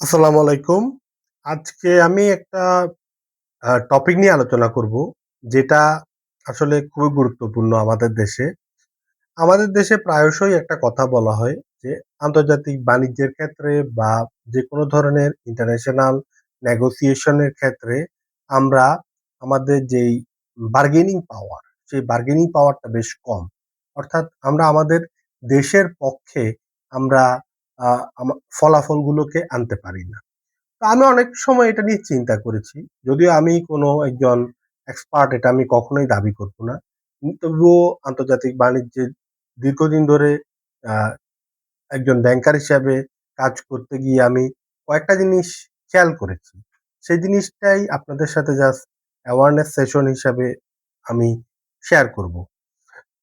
আসসালামু আলাইকুম। আজকে আমি একটা টপিক নিয়ে আলোচনা করব, যেটা আসলে খুবই গুরুত্বপূর্ণ আমাদের দেশে। আমাদের দেশে প্রায়শই একটা কথা বলা হয় যে, আন্তর্জাতিক বাণিজ্যের ক্ষেত্রে বা যেকোনো ধরনের ইন্টারন্যাশনাল নেগোসিয়েশন এর ক্ষেত্রে আমরা আমাদের যেই বার্গেনিং পাওয়ার, সেই বার্গেনিং পাওয়ারটা বেশ কম। অর্থাৎ আমরা আমাদের দেশের পক্ষে আমরা আ ফলাফলগুলোকে আনতে পারি না। তো আমি অনেক সময় এটা নিয়ে চিন্তা করেছি। যদিও আমি কোনো একজন এক্সপার্ট এটা আমি কখনোই দাবি করব না। তবুও আন্তর্জাতিক বাণিজ্যে দীর্ঘদিন ধরে আ একজন ব্যাংকার হিসাবে কাজ করতে গিয়ে আমি কয়েকটা জিনিস খেয়াল করেছি। সেই জিনিসটাই আপনাদের সাথে জাস্ট অ্যাওয়ারনেস সেশন হিসাবে আমি শেয়ার করব।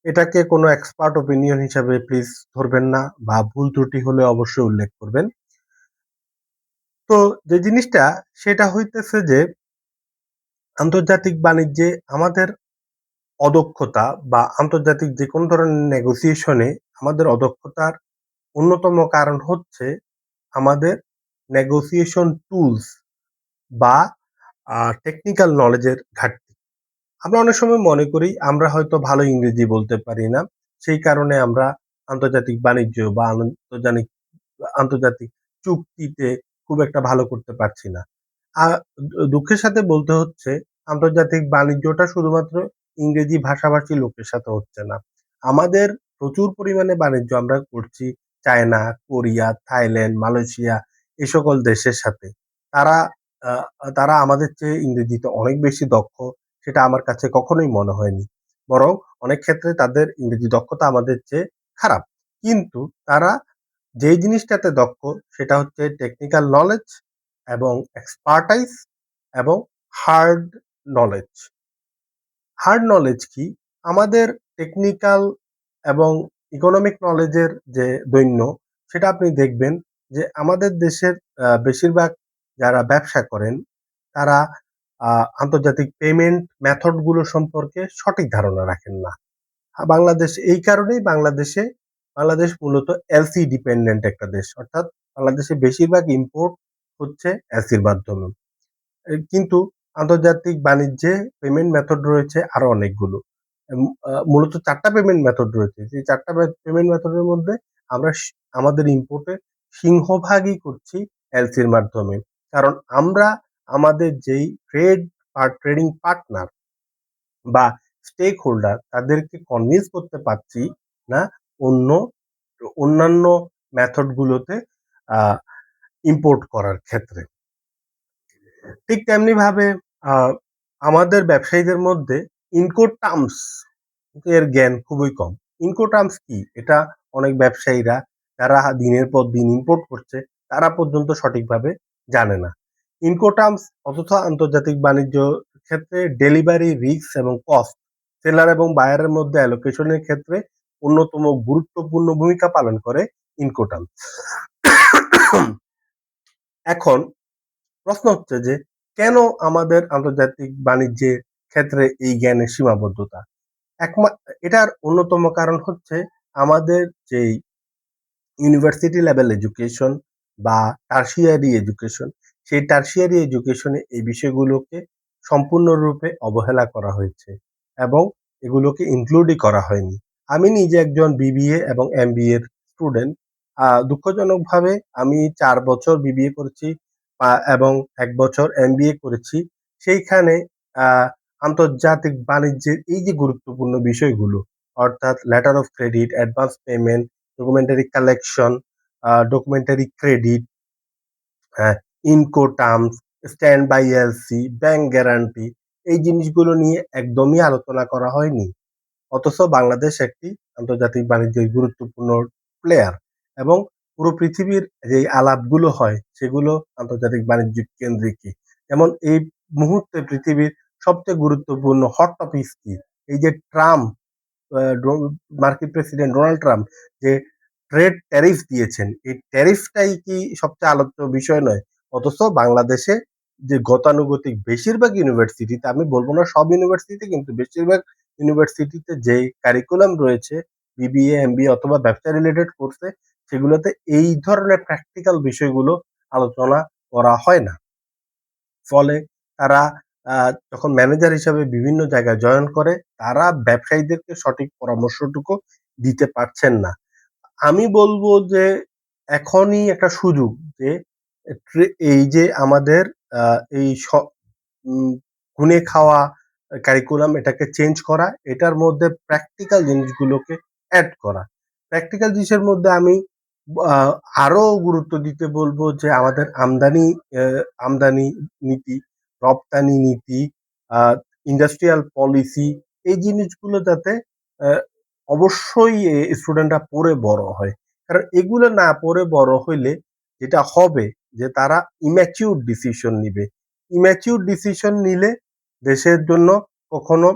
এটাকে কোনো এক্সপার্ট ওপিনিয়ন হিসাবে প্লিজ ধরবেন না, বা ভুল ত্রুটি হলে অবশ্যই উল্লেখ করবেন। তো যে জিনিসটা সেটা হইতেছে যে, আন্তর্জাতিক বাণিজ্যে আমাদের অদক্ষতা বা আন্তর্জাতিক যেকোনো ধরনের নেগোসিয়েশনে আমাদের অদক্ষতার অন্যতম কারণ হচ্ছে আমাদের নেগোসিয়েশন টুলস বা টেকনিক্যাল নলেজের ঘাটতি। আমরা অনেক সময় মনে করি আমরা হয়তো ভালো ইংরেজি বলতে পারি না। সেই কারণে আমরা আন্তর্জাতিক বাণিজ্য বা আন্তর্জাতিক চুক্তিতে খুব একটা ভালো করতে পারছি না। আ দুঃখের সাথে বলতে হচ্ছে, আন্তর্জাতিক বাণিজ্যটা শুধুমাত্র ইংরেজি ভাষাভাষী লোকের সাথে হচ্ছে না। আমাদের প্রচুর পরিমাণে বাণিজ্য আমরা করছি চায়না, কোরিয়া, থাইল্যান্ড, মালয়েশিয়া এ সকল দেশের সাথে। তারা আ তারা আমাদের চেয়ে ইংরেজিতে অনেক বেশি দক্ষ, সেটা আমার কাছে কখনোই মনে হয়নি। বরং অনেক ক্ষেত্রে তাদের ইংরেজি দক্ষতা আমাদের চেয়ে খারাপ। কিন্তু তারা যেই জিনিসটাতে দক্ষ সেটা হচ্ছে টেকনিক্যাল নলেজ এবং এক্সপার্টাইজ এবং হার্ড নলেজ। হার্ড নলেজ কি? আমাদের টেকনিক্যাল এবং ইকোনমিক নলেজের যে দৈন্য, সেটা আপনি দেখবেন যে আমাদের দেশের বেশিরভাগ যারা ব্যবসা করেন, তারা আন্তর্জাতিক পেমেন্ট মেথড গুলো সম্পর্কে সঠিক ধারণা রাখেন না। বাংলাদেশ এই কারণেই বাংলাদেশ মূলত এলসি ডিপেন্ডেন্ট একটা দেশ। অর্থাৎ বাংলাদেশে বেশিরভাগ ইম্পোর্ট হচ্ছে এলসির মাধ্যমে। কিন্তু আন্তর্জাতিক বাণিজ্যে পেমেন্ট মেথড রয়েছে আরো অনেকগুলো। মূলত ৪ টা পেমেন্ট মেথড রয়েছে। সেই ৪ টা পেমেন্ট মেথডের মধ্যে আমরা আমাদের ইম্পোর্টের সিংহভাগই করছি এলসির মাধ্যমে। কারণ আমরা আমাদের যেই ট্রেডিং পার্টনার বা স্টেক হোল্ডার তাদেরকে কনভিন্স করতে পারছি না অন্য অন্যান্য মেথড গুলোতে আ ইম্পোর্ট করার ক্ষেত্রে। ঠিক তেমনি ভাবে আ আমাদের ব্যবসায়ীদের মধ্যে ইনকোটার্মস এর জ্ঞান খুবই কম। ইনকোটার্মস কি? এটা অনেক ব্যবসায়ীরা যারা দিনের পর দিন ইম্পোর্ট করছে, তারা পর্যন্ত সঠিকভাবে জানে না। ইনকোটার্মস অথচ আন্তর্জাতিক বাণিজ্য ক্ষেত্রে ডেলিভারি রিস্ক এবং কস্ট, সেলার এবং বায়ারের মধ্যে অ্যালোকেশন এর ক্ষেত্রে অন্যতম গুরুত্বপূর্ণ ভূমিকা পালন করে ইনকোটার্মস। এখন প্রশ্ন হচ্ছে যে, কেন আমাদের আন্তর্জাতিক বাণিজ্যের ক্ষেত্রে এই জ্ঞানের সীমাবদ্ধতা? একমা এটার অন্যতম কারণ হচ্ছে আমাদের যেই ইউনিভার্সিটি লেভেল এডুকেশন বা টারশিয়ারি এডুকেশন, সেই টারশিয়ারি এডুকেশনে এই বিষয়গুলোকে সম্পূর্ণরূপে অবহেলা করা হয়েছে এবং এগুলোকে ইনক্লুডই করা হয়নি। আমি নিজে একজন বিবিএ এবং এমবিএ এর স্টুডেন্ট। দুঃখজনকভাবে আমি ৪ বছর বিবিএ করেছি এবং ১ বছর এমবিএ করেছি। সেইখানে আ আন্তর্জাতিক বাণিজ্যের এই যে গুরুত্বপূর্ণ বিষয়গুলো, অর্থাৎ letter of credit, advance payment, documentary collection, documentary credit, হ্যাঁ, incoterms, stand by LC, bank guarantee, এই জিনিসগুলো নিয়ে একদমই আলোচনা করা হয়নি। অথচ বাংলাদেশ একটি আন্তর্জাতিক বাণিজ্যের গুরুত্বপূর্ণ প্লেয়ার এবং পুরো পৃথিবীর যেই আলাপগুলো হয় সেগুলো আন্তর্জাতিক বাণিজ্য কেন্দ্রিকই। যেমন এই মুহূর্তে পৃথিবীর সবচেয়ে গুরুত্বপূর্ণ হট টপিকস কি? এই যে ট্রাম্প, আ ডো মার্কিন প্রেসিডেন্ট ডোনাল্ড ট্রাম্প যে ট্রেড ট্যারিফ দিয়েছেন, এই ট্যারিফটাই কি সবচেয়ে আলোচ্য বিষয় নয়? অথচ বাংলাদেশে যে গতানুগতিক বেশিরভাগ ইউনিভার্সিটিতে, আমি বলব না সব ইউনিভার্সিটিতে, কিন্তু বেশিরভাগ ইউনিভার্সিটিতে যেই কারিকুলাম রয়েছে বিবিএ, এমবিএ অথবা ব্যবসা রিলেটেড কোর্সে, সেগুলোতে এই ধরনের প্র্যাকটিক্যাল বিষয়গুলো আলোচনা করা হয় না। ফলে তারা যখন ম্যানেজার হিসাবে বিভিন্ন জায়গায় জয়েন করে, তারা ব্যবসায়ীদেরকে সঠিক পরামর্শটুকু দিতে পারছেন না। আমি বলবো যে এখনই একটা সুযোগ যে এই যে আমাদের এই উম গুনে খাওয়া কারিকুলাম এটাকে চেঞ্জ করা, এটার মধ্যে প্র্যাকটিক্যাল জিনিসগুলোকে এড করা। প্র্যাকটিক্যাল জিনিসের মধ্যে আমি আ আরো গুরুত্ব দিতে বলব যে আমাদের আমদানি নীতি, রপ্তানি নীতি, আ ইন্ডাস্ট্রিয়াল পলিসি এই জিনিসগুলো যাতে অ্যা অবশ্যই স্টুডেন্টরা পড়ে বড় হয়। কারণ এগুলো না পড়ে বড় হইলে যেটা হবে যে তারা ইম্যাচিউর ডিসিশন নিবে। ইম্যাচিউর ডিসিশন নিলে দেশের জন্য কখনো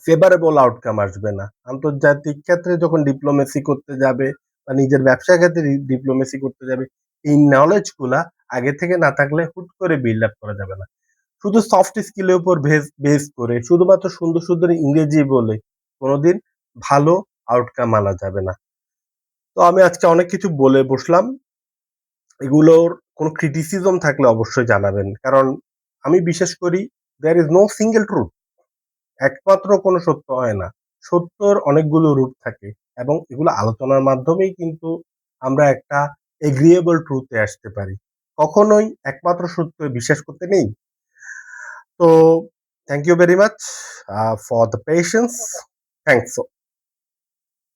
ফেভারেবল আউটকাম আসবে না। আন্তর্জাতিক ক্ষেত্রে যখন ডিপ্লোমেসি করতে যাবে বা নিজের ব্যবসার ক্ষেত্রে ডিপ্লোমেসি করতে যাবে, এই নলেজ গুলা আগে থেকে না থাকলে হুট করে বিল্ড আপ করা যাবে না। শুধু সফট স্কিল এর উপর বেস করে শুধুমাত্র সুন্দর, সুন্দর ইংরেজি বলে কোনদিন ভালো আউটকাম আনা যাবে না। তো আমি আজকে অনেক কিছু বলে বসলাম। এগুলোর কোনো ক্রিটিসিজম থাকলে অবশ্যই জানাবেন। কারণ আমি বিশ্বাস করি there is no single truth. একমাত্র কোনো সত্য হয় না। সত্যর অনেকগুলো রূপ থাকে এবং এগুলো আলোচনার মাধ্যমেই কিন্তু আমরা একটা agreeable truth এ আসতে পারি। কখনোই একমাত্র সত্যে বিশ্বাস করতে নেই। তো thank you very much for the patience. Thanks